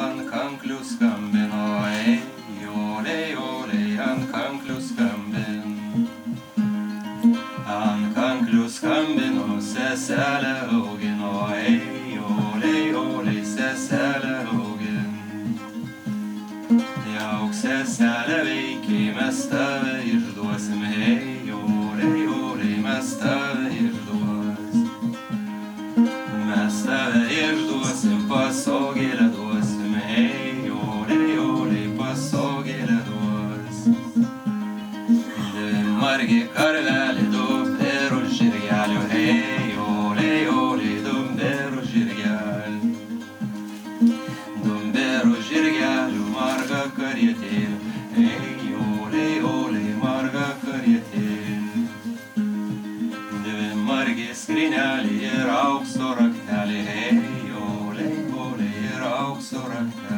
ant kanklių skambino, ei, jolei, jolei, ant kanklių skambin. Ant kanklių skambino, seselę augino, ei, jolei, jolei, seselę augin. Jauk seselę veikiai, mes tave išduosim, ei, jolei, jolei, mes tave išduosim. Mes tave išduosim, pasogėlę duosim, ei, jolei, jolei, pasogėlę duosim. Dvi margi karvelį, du perų žirgelių, ei, jolei, jolei, du perų žirgelių. Du perų žirgelių, marga karietėlė, ei, jolei, jolei, marga karietėlė. Dvi margi skrynelį ir aukso raktelį, ei, jolei, jolei, ir aukso raktelį.